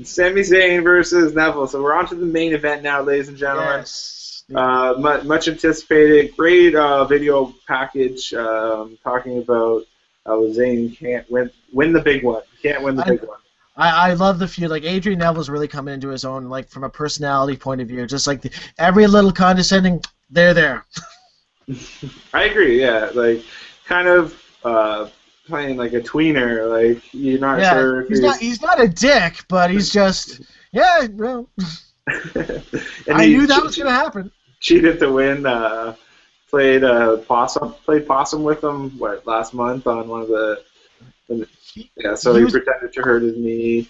Sami Zayn versus Neville. So we're on to the main event now, ladies and gentlemen. Yes. Much anticipated. Great video package talking about how Zane can't win the big one. Can't win the big one. I love the feud. Like, Adrian Neville's really coming into his own, like, from a personality point of view. Just like every little condescending, they're there. I agree. Yeah, like kind of playing like a tweener. Like you're not sure. If he's not a dick, but he's just well. I knew that was gonna happen. Cheated to win. Played possum with him last month on one of the. So he pretended to hurt his knee,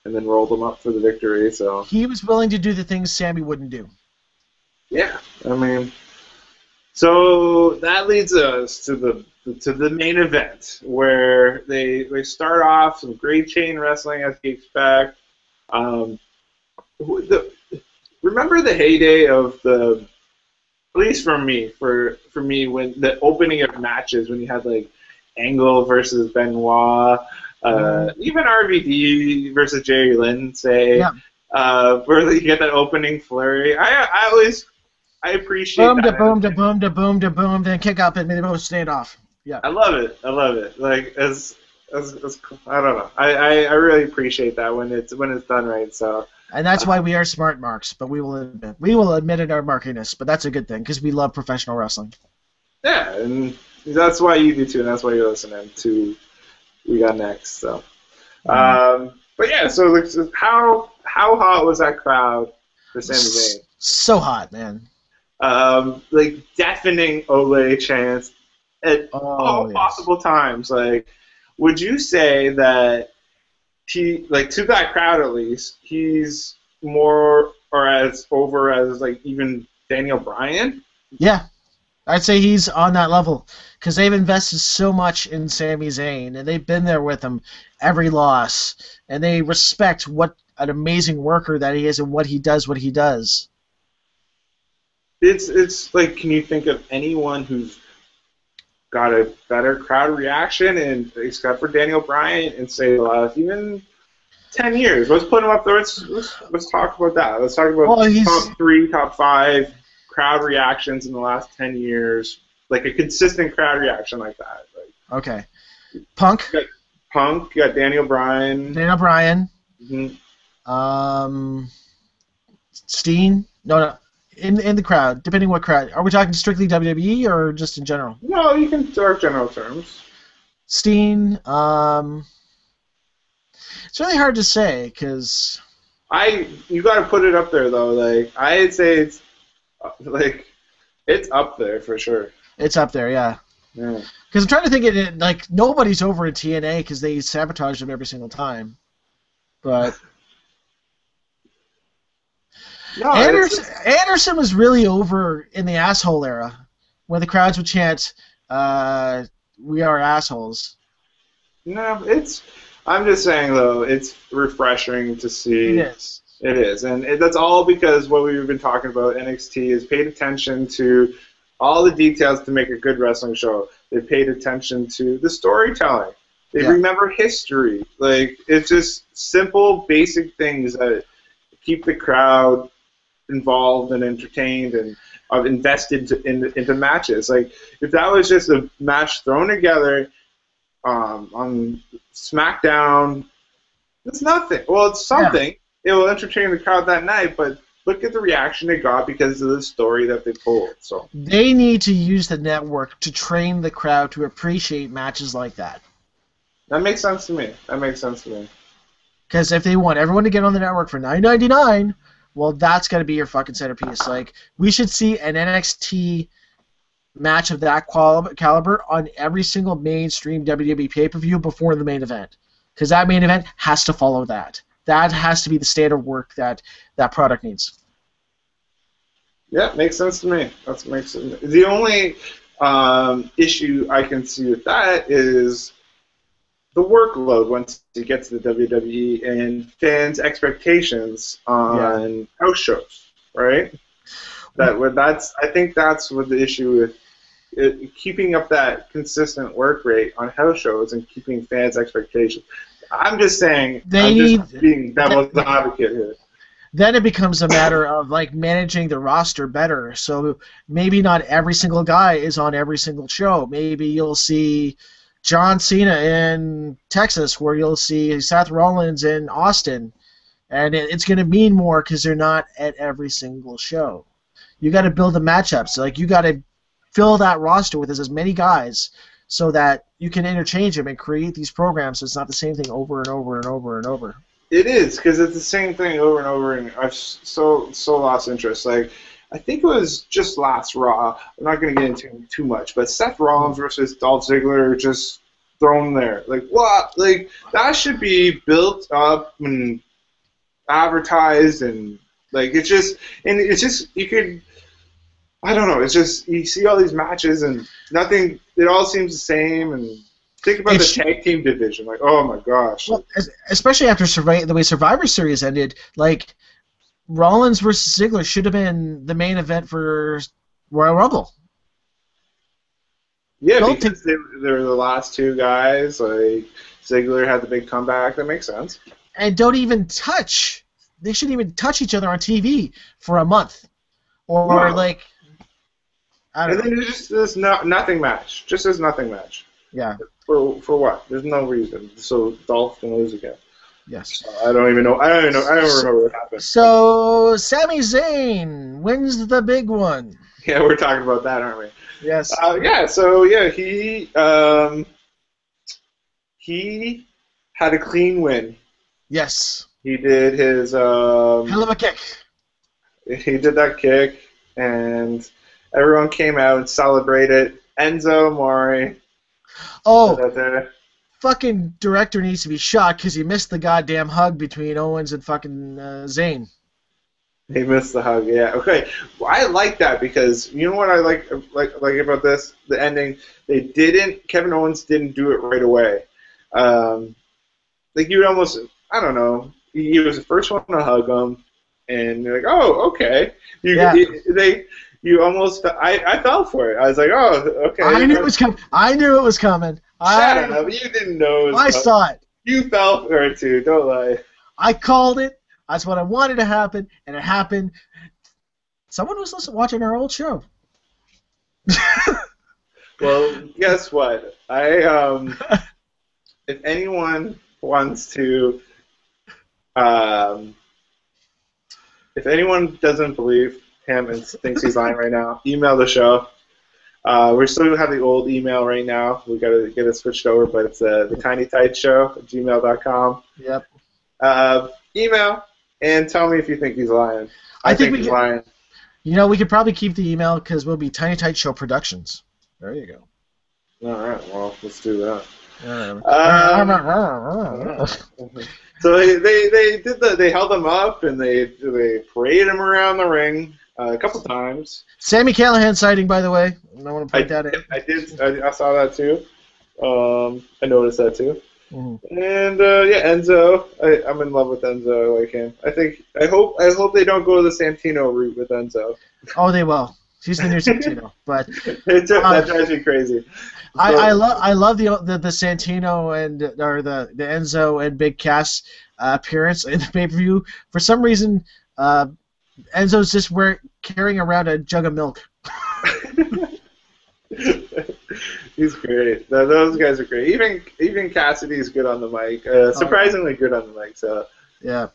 and then rolled him up for the victory. So he was willing to do the things Sami wouldn't do. Yeah, I mean, so that leads us to the main event where they start off some great chain wrestling as you expect. Remember the heyday of at least for me, when the opening of matches when you had like Angle versus Benoit, even RVD versus Jerry Lynn, say, where you get that opening flurry. I appreciate boom that. Boom to boom to boom to boom, then kick up and they both stand off. Yeah. I love it. Like as I don't know. I really appreciate that when it's done right. So. And that's why we are smart marks, but we will admit it our markiness, but that's a good thing because we love professional wrestling. Yeah, and that's why you do too, and that's why you're listening to We Got Next. So, but yeah, so how hot was that crowd for Sami Zayn? So hot, man. Like deafening Ole chants at all possible times. Like, would you say that he, like, to that crowd at least, he's more or as over as like even Daniel Bryan? Yeah, I'd say he's on that level because they've invested so much in Sami Zayn and they've been there with him every loss and they respect what an amazing worker that he is and what he does. It's like, can you think of anyone who's got a better crowd reaction, and except for Daniel Bryan, and say the last even 10 years? Let's put him up there. Let's talk about that. Let's talk about top 3, top 5 crowd reactions in the last 10 years, like a consistent crowd reaction like that. Like, okay, Punk. You got Daniel Bryan. Mm-hmm. Steen. No. In the crowd, depending what crowd. Are we talking strictly WWE or just in general? No, you can talk general terms. Steen. It's really hard to say because you got to put it up there though. Like I'd say it's up there for sure. It's up there, yeah. Yeah. Because I'm trying to think of it, like nobody's over in TNA because they sabotage them every single time, but. No, Anderson was really over in the asshole era, when the crowds would chant, "We are assholes." No, I'm just saying though, it's refreshing to see. It is, and that's all because what we've been talking about. NXT has paid attention to all the details to make a good wrestling show. They paid attention to the storytelling. They remember history. Like it's just simple, basic things that keep the crowd involved and entertained and invested into matches. Like if that was just a match thrown together on SmackDown, it's nothing. Well, it's something. It will entertain the crowd that night, but look at the reaction they got because of the story that they told. So they need to use the network to train the crowd to appreciate matches like that. That makes sense to me. Because if they want everyone to get on the network for $9.99, well, that's got to be your fucking centerpiece. Like, we should see an NXT match of that caliber on every single mainstream WWE pay-per-view before the main event. Because that main event has to follow that. That has to be the standard work that product needs. Yeah, makes sense to me. That makes sense. The only issue I can see with that is the workload once you get to the WWE and fans' expectations on house shows, right? I think that's what the issue with keeping up that consistent work rate on house shows and keeping fans' expectations. I'm just saying. They I'm need just being devil's advocate here. Then it becomes a matter of like managing the roster better. So maybe not every single guy is on every single show. Maybe you'll see John Cena in Texas, where you'll see Seth Rollins in Austin, and it's going to mean more because they're not at every single show. You got to build the matchups. Like you got to fill that roster with as many guys so that you can interchange them and create these programs. So it's not the same thing over and over and over and over. It is, because it's the same thing over and over, and I've so lost interest. Like, I think it was just last Raw. I'm not going to get into too much, but Seth Rollins versus Dolph Ziggler just thrown there. Like, what? Like, that should be built up and advertised, and like it's just you could. I don't know. It's just you see all these matches and nothing. It all seems the same and. Think about the tag team division. Like, oh my gosh. Well, especially after the way Survivor Series ended, like Rollins versus Ziggler should have been the main event for Royal Rumble. Yeah, because they were the last two guys. Like Ziggler had the big comeback. That makes sense. And don't even touch. They shouldn't even touch each other on TV for a month, or like. I don't know. And then just this nothing match. Just this nothing match. Yeah. For what? There's no reason. So Dolph can lose again. Yes. I don't even know. I don't remember what happened. So Sami Zayn wins the big one. Yeah, we're talking about that, aren't we? Yes. He had a clean win. Yes. He did his hell of a kick. He did that kick, and everyone came out and celebrated. Enzo Amore. Oh, fucking director needs to be shot because he missed the goddamn hug between Owens and fucking Zane. He missed the hug, yeah. Okay, well, I like that because you know what I like about this? The ending. Kevin Owens didn't do it right away. Like you would almost, I don't know. He was the first one to hug him, and you're like, oh, okay. You almost, I fell for it. I was like, oh, okay. I knew it was coming. Shut up. You didn't know it was I saw it. You fell for it too. Don't lie. I called it. That's what I wanted to happen, and it happened. Someone was watching our old show. Well, guess what? If anyone wants to, if anyone doesn't believe him and thinks he's lying right now, email the show. We still have the old email right now. We got to get it switched over, but it's the tinytightshow@gmail.com. Yep. Email and tell me if you think he's lying. I think he's lying. You know, we could probably keep the email because we'll be Tiny Tight Show Productions. There you go. All right. Well, let's do that. So they held him up and they paraded him around the ring a couple times. Sami Callihan sighting, by the way. I want to point that out. I saw that too. I noticed that too. Mm-hmm. And Enzo. I'm in love with Enzo. I like him. I hope they don't go the Santino route with Enzo. Oh, they will. He's the new Santino, but that drives me crazy. So, I love the Santino or the Enzo and Big Cass appearance in the pay-per-view. For some reason, Enzo's just carrying around a jug of milk. He's great. Those guys are great. Even Cassidy's good on the mic. Surprisingly good on the mic. So yeah.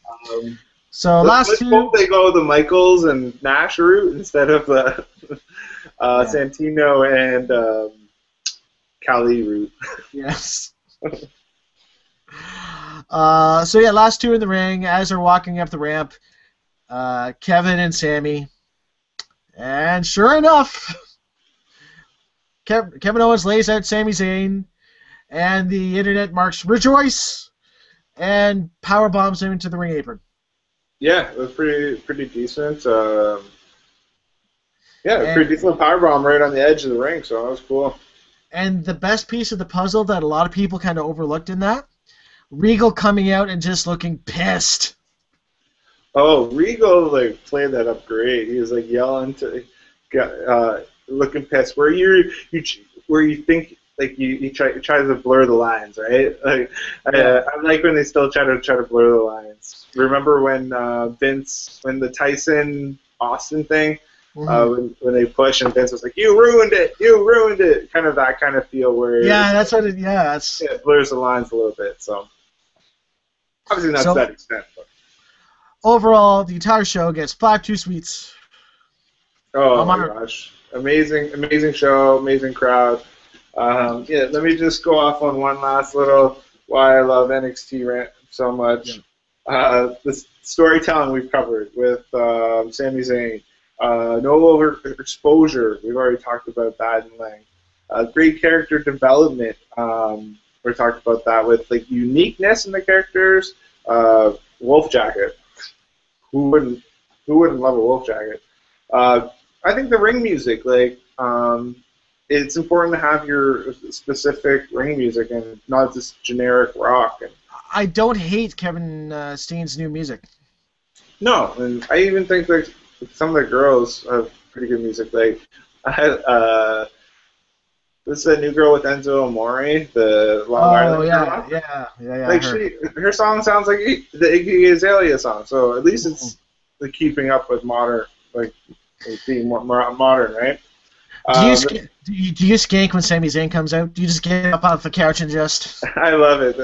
So let's hope they go the Michaels and Nash route instead of the Santino and Cali route. Yes. Last two in the ring as they're walking up the ramp, Kevin and Sami, and sure enough, Kevin Owens lays out Sami Zayn, and the internet marks rejoice, and power bombs him into the ring apron. Yeah, it was pretty decent. Pretty decent powerbomb right on the edge of the ring, so that was cool. And the best piece of the puzzle that a lot of people kind of overlooked in that, Regal coming out and just looking pissed. Oh, Regal played that up great. He was yelling to, looking pissed. Where you think like you try to blur the lines, right? Like I like when they still try to blur the lines. Remember when when the Tyson Austin thing, when they push and Vince was like, "You ruined it," kind of that kind of feel where that's what it blurs the lines a little bit. So obviously not to that extent. But. Overall, the entire show gets 5 2 sweets. Oh my gosh. Amazing show, amazing crowd. Let me just go off on one last little why I love NXT rant so much. The storytelling we've covered with Sami Zayn. No overexposure. We've already talked about that in length. Great character development. We talked about that with like uniqueness in the characters. Wolf Jacket. Who wouldn't love a Wolf Jacket? I think the ring music, like, it's important to have your specific ring music and not just generic rock. And I don't hate Kevin Steen's new music. No, and I even think like some of the girls have pretty good music. Like, I had this is a new girl with Enzo Amore, the Long Island girl. Like her song sounds like the Iggy Azalea song, so at least it's like keeping up with modern, like being more modern, right? Do you skank when Sami Zayn comes out? Do you just get up off the couch and just? I love it.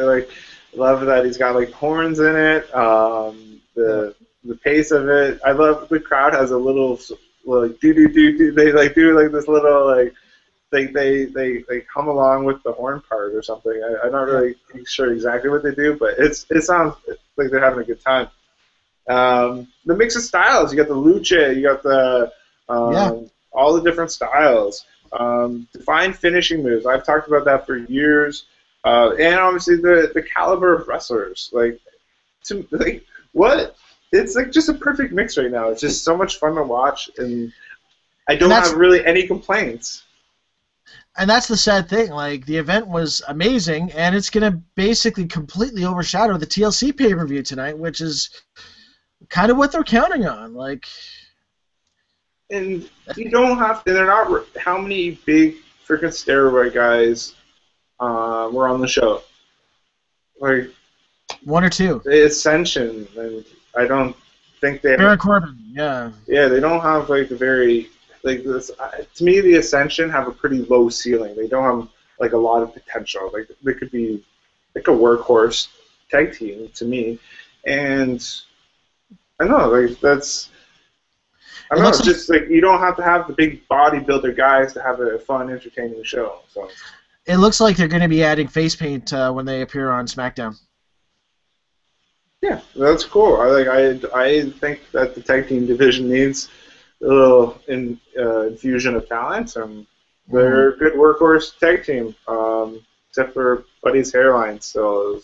Love that he's got like horns in it. The pace of it. I love the crowd has a little like do. They like do like this little like they come along with the horn part or something. I'm not really sure exactly what they do, but it sounds like they're having a good time. The mix of styles. You got the lucha. You got the all the different styles. Defined finishing moves. I've talked about that for years. And obviously the caliber of wrestlers. What? It's like just a perfect mix right now. It's just so much fun to watch, and I don't have really any complaints. And that's the sad thing. Like, the event was amazing, and it's going to basically completely overshadow the TLC pay-per-view tonight, which is kind of what they're counting on. Like, and you don't have to. They're not. How many big freaking steroid guys were on the show? Like 1 or 2. The Ascension, and I don't think they. Baron Corbin, yeah. Yeah, they don't have like a very like this. To me, the Ascension have a pretty low ceiling. They don't have like a lot of potential. Like they could be like a workhorse tag team to me, and I don't know, like that's. I don't know. It's just like you don't have to have the big bodybuilder guys to have a fun, entertaining show. So. It looks like they're going to be adding face paint when they appear on SmackDown. Yeah, that's cool. I think that the tag team division needs a little infusion of talent. They're a good workhorse tag team, except for Buddy's hairline. So.